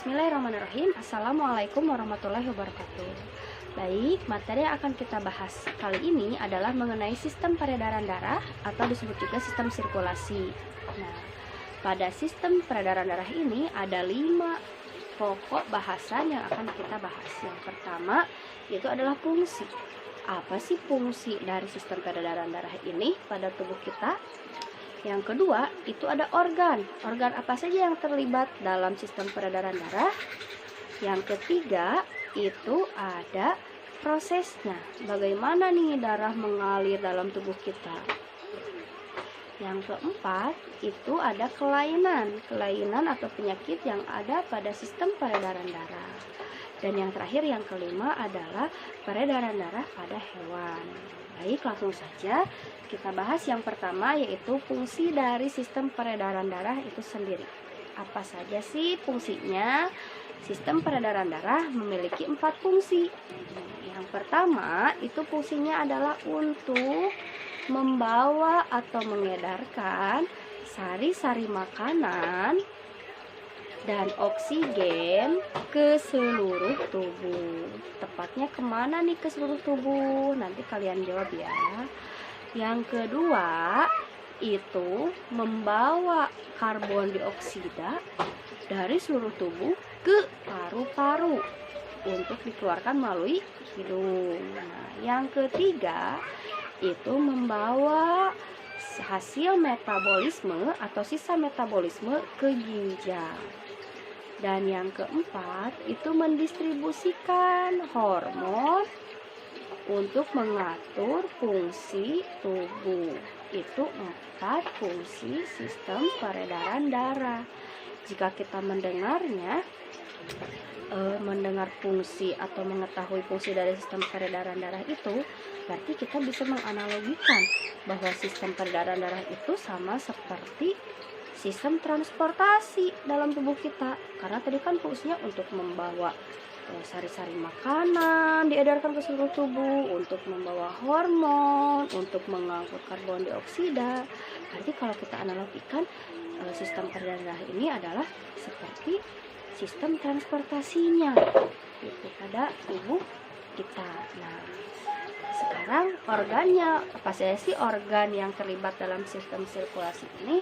Bismillahirrahmanirrahim. Assalamualaikum warahmatullahi wabarakatuh. Baik, materi yang akan kita bahas kali ini adalah mengenai sistem peredaran darah atau disebut juga sistem sirkulasi. Nah, pada sistem peredaran darah ini ada 5 pokok bahasan yang akan kita bahas. Yang pertama itu adalah fungsi. Apa sih fungsi dari sistem peredaran darah ini pada tubuh kita? Yang kedua, itu ada organ. Organ apa saja yang terlibat dalam sistem peredaran darah? Yang ketiga, itu ada prosesnya. Bagaimana nih darah mengalir dalam tubuh kita? Yang keempat, itu ada kelainan. Kelainan atau penyakit yang ada pada sistem peredaran darah. Dan yang terakhir, yang kelima adalah peredaran darah pada hewan. Baik, langsung saja kita bahas yang pertama, yaitu fungsi dari sistem peredaran darah itu sendiri. Apa saja sih fungsinya? Sistem peredaran darah memiliki 4 fungsi. Yang pertama, itu fungsinya adalah untuk membawa atau mengedarkan sari-sari makanan dan oksigen ke seluruh tubuh. Tepatnya kemana nih ke seluruh tubuh? Nanti kalian jawab ya. Yang kedua, itu membawa karbon dioksida dari seluruh tubuh ke paru-paru untuk dikeluarkan melalui hidung. Nah, yang ketiga, itu membawa hasil metabolisme atau sisa metabolisme ke ginjal. Dan yang keempat, itu mendistribusikan hormon untuk mengatur fungsi tubuh. Itu 4 fungsi sistem peredaran darah. Jika kita mendengar fungsi atau mengetahui fungsi dari sistem peredaran darah itu, berarti kita bisa menganalogikan bahwa sistem peredaran darah itu sama seperti sistem transportasi dalam tubuh kita. Karena tadi kan fungsinya untuk membawa sari-sari makanan diedarkan ke seluruh tubuh, untuk membawa hormon, untuk mengangkut karbon dioksida. Berarti kalau kita analogikan, sistem peredaran darah ini adalah seperti sistem transportasinya itu pada tubuh kita. Nah, sekarang organnya, apa saja sih organ yang terlibat dalam sistem sirkulasi ini?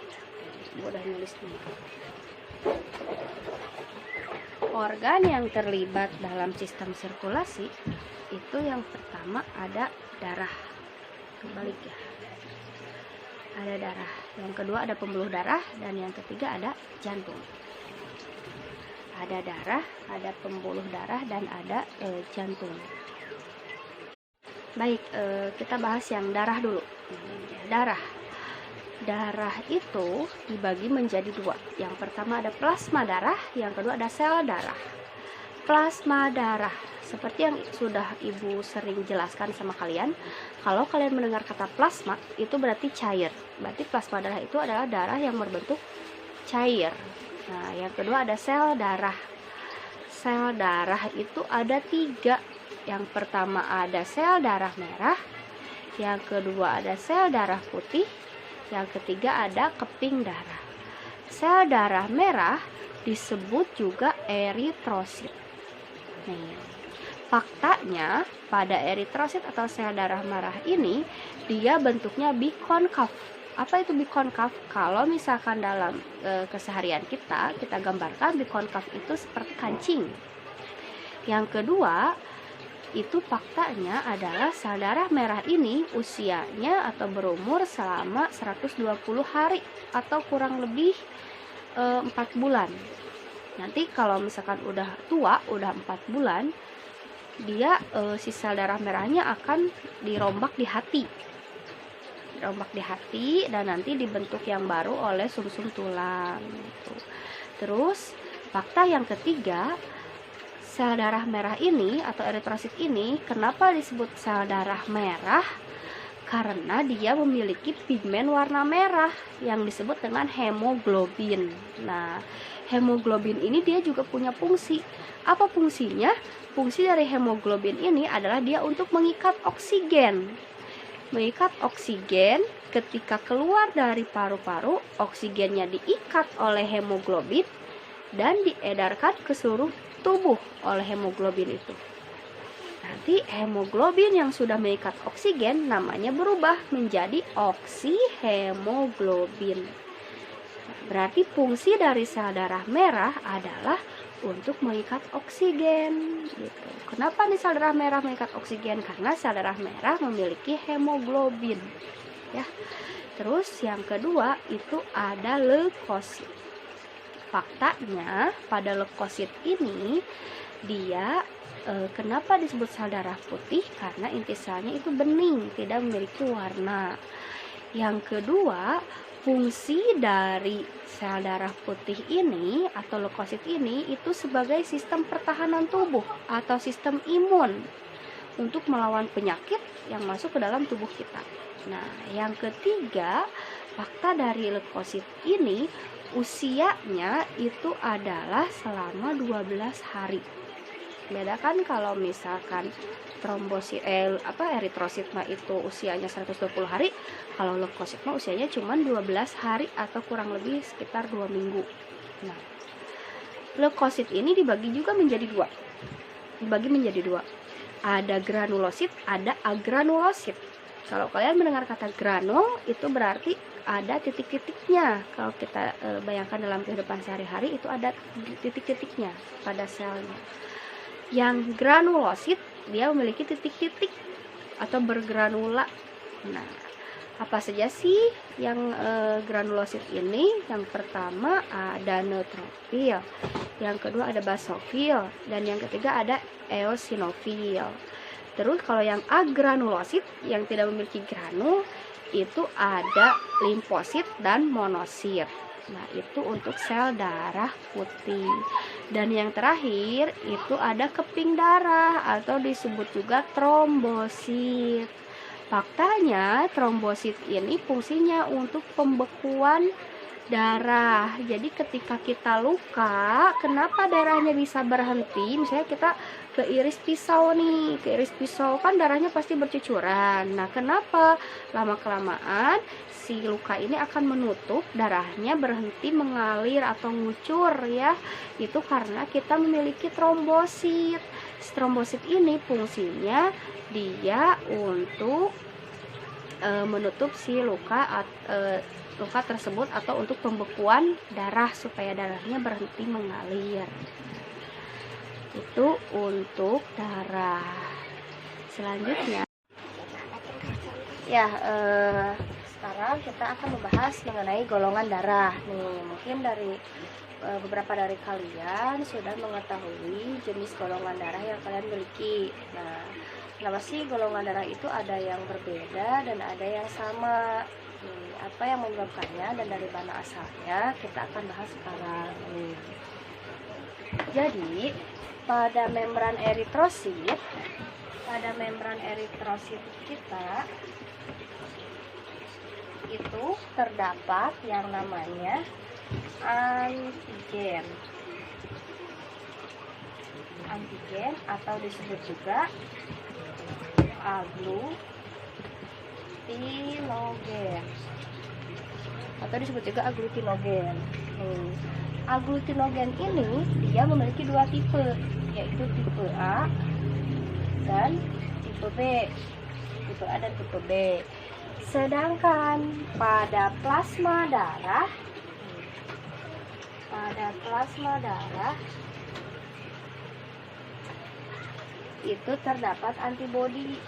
Mudah nulis nih. Organ yang terlibat dalam sistem sirkulasi itu yang pertama ada darah. Kebalik ya. Ada darah. Yang kedua ada pembuluh darah, dan yang ketiga ada jantung. Ada darah, ada pembuluh darah, dan ada jantung. Baik, kita bahas yang darah dulu. Darah itu dibagi menjadi 2. Yang pertama ada plasma darah, yang kedua ada sel darah. Plasma darah, seperti yang sudah Ibu sering jelaskan sama kalian, kalau kalian mendengar kata plasma, itu berarti cair. Berarti plasma darah itu adalah darah yang berbentuk cair. Nah, yang kedua ada sel darah. Sel darah itu ada 3. Yang pertama ada sel darah merah, yang kedua ada sel darah putih, yang ketiga ada keping darah. Sel darah merah disebut juga eritrosit. Nih, faktanya pada eritrosit atau sel darah merah ini dia bentuknya bikonkav. Apa itu bikonkav? Kalau misalkan dalam keseharian kita gambarkan bikonkav itu seperti kancing. Yang kedua, itu faktanya adalah sel darah merah ini usianya atau berumur selama 120 hari atau kurang lebih 4 bulan. Nanti kalau misalkan udah tua, udah 4 bulan, dia si sel darah merahnya akan dirombak di hati. Dan nanti dibentuk yang baru oleh sumsum tulang gitu. Terus fakta yang ketiga, sel darah merah ini atau eritrosit ini kenapa disebut sel darah merah? Karena dia memiliki pigmen warna merah yang disebut dengan hemoglobin. Nah, hemoglobin ini dia juga punya fungsi. Apa fungsinya? Fungsi dari hemoglobin ini adalah dia untuk mengikat oksigen. Mengikat oksigen, ketika keluar dari paru-paru, oksigennya diikat oleh hemoglobin. dan diedarkan ke seluruh tubuh oleh hemoglobin itu. Nanti hemoglobin yang sudah mengikat oksigen namanya berubah menjadi oksihemoglobin. Berarti fungsi dari sel darah merah adalah untuk mengikat oksigen gitu. Kenapa nih sel darah merah mengikat oksigen? Karena sel darah merah memiliki hemoglobin ya. Terus yang kedua itu ada leukosit. Faktanya pada leukosit ini dia kenapa disebut sel darah putih? Karena inti selnya itu bening, tidak memiliki warna. Yang kedua, fungsi dari sel darah putih ini atau leukosit ini itu sebagai sistem pertahanan tubuh atau sistem imun untuk melawan penyakit yang masuk ke dalam tubuh kita. Nah, yang ketiga, fakta dari leukosit ini usianya itu adalah selama 12 hari. Bedakan kalau misalkan trombosit eritrosit mah itu usianya 120 hari, kalau leukosit mah usianya cuma 12 hari atau kurang lebih sekitar 2 minggu. Nah, leukosit ini dibagi juga menjadi dua. Ada granulosit, ada agranulosit. Kalau kalian mendengar kata granul, itu berarti ada titik-titiknya. Kalau kita bayangkan dalam kehidupan sehari-hari, itu ada titik-titiknya pada selnya. Yang granulosit, dia memiliki titik-titik atau bergranula. Nah, apa saja sih yang granulosit ini? Yang pertama ada neutrofil, yang kedua ada basofil, dan yang ketiga ada eosinofil. Terus kalau yang agranulosit yang tidak memiliki granul itu ada limfosit dan monosit. Nah, itu untuk sel darah putih. Dan yang terakhir itu ada keping darah atau disebut juga trombosit. Faktanya trombosit ini fungsinya untuk pembekuan darah. Jadi ketika kita luka, kenapa darahnya bisa berhenti? Misalnya kita keiris pisau nih, keiris pisau kan darahnya pasti bercucuran. Nah, kenapa? Lama-kelamaan si luka ini akan menutup, darahnya berhenti mengalir atau ngucur ya. Itu karena kita memiliki trombosit. Trombosit ini fungsinya dia untuk menutup si luka tersebut atau untuk pembekuan darah supaya darahnya berhenti mengalir. Itu untuk darah. Selanjutnya ya sekarang kita akan membahas mengenai golongan darah. Nih, mungkin dari beberapa dari kalian sudah mengetahui jenis golongan darah yang kalian miliki. Nah, kenapa sih golongan darah itu ada yang berbeda dan ada yang sama? Apa yang menyebabkannya dan dari mana asalnya kita akan bahas sekarang. Jadi pada membran eritrosit kita itu terdapat yang namanya antigen atau disebut juga aglutinogen. Aglutinogen ini dia memiliki dua tipe, yaitu tipe A dan tipe B. Tipe A dan tipe B. Sedangkan pada plasma darah itu terdapat antibodi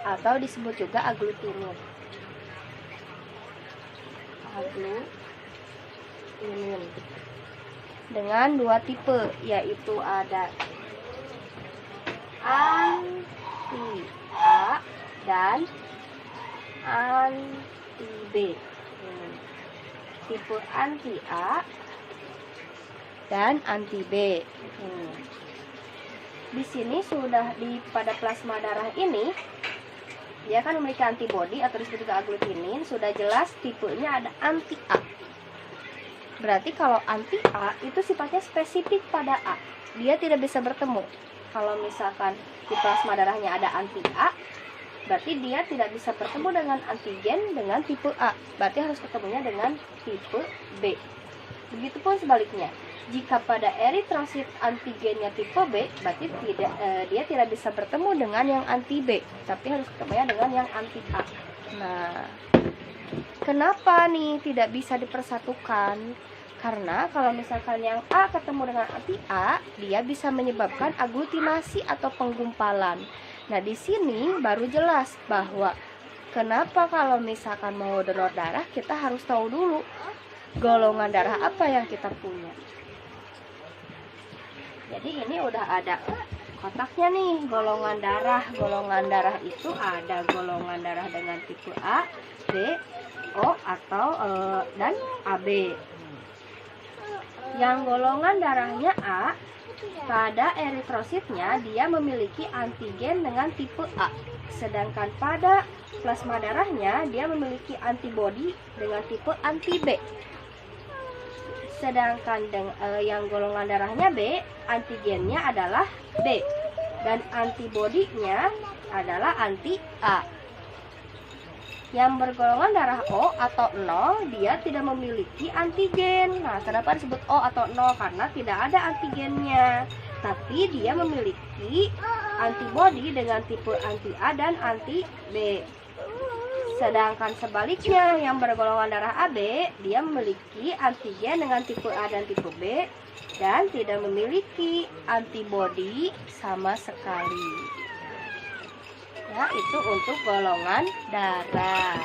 atau disebut juga aglutinin. Dengan dua tipe, yaitu ada anti A dan anti B. Tipe anti A dan anti B. Di sini sudah pada plasma darah ini dia kan memiliki antibodi atau disebut juga aglutinin, sudah jelas tipenya ada anti A. Berarti kalau anti A itu sifatnya spesifik pada A, dia tidak bisa bertemu. Kalau misalkan di plasma darahnya ada anti A, berarti dia tidak bisa bertemu dengan antigen dengan tipe A, berarti harus ketemunya dengan tipe B. Begitupun sebaliknya, jika pada eritrosit antigennya tipe B, berarti dia tidak bisa bertemu dengan yang anti B, tapi harus ketemunya dengan yang anti A. Nah, kenapa nih tidak bisa dipersatukan? Karena kalau misalkan yang A ketemu dengan anti A, dia bisa menyebabkan aglutinasi atau penggumpalan. Nah, di sini baru jelas bahwa kenapa kalau misalkan mau donor darah, kita harus tahu dulu golongan darah apa yang kita punya. Jadi ini udah ada kotaknya nih, golongan darah. Golongan darah itu ada golongan darah dengan tipe A, B, O atau dan AB. Yang golongan darahnya A, pada eritrositnya dia memiliki antigen dengan tipe A, sedangkan pada plasma darahnya dia memiliki antibodi dengan tipe anti B. Sedangkan yang golongan darahnya B, antigennya adalah B dan antibodinya adalah anti A. Yang bergolongan darah O atau 0, dia tidak memiliki antigen. Nah, kenapa disebut O atau 0? Karena tidak ada antigennya, tapi dia memiliki antibodi dengan tipe anti A dan anti B. Sedangkan sebaliknya, yang bergolongan darah AB, dia memiliki antigen dengan tipe A dan tipe B dan tidak memiliki antibodi sama sekali. Ya, itu untuk golongan darah.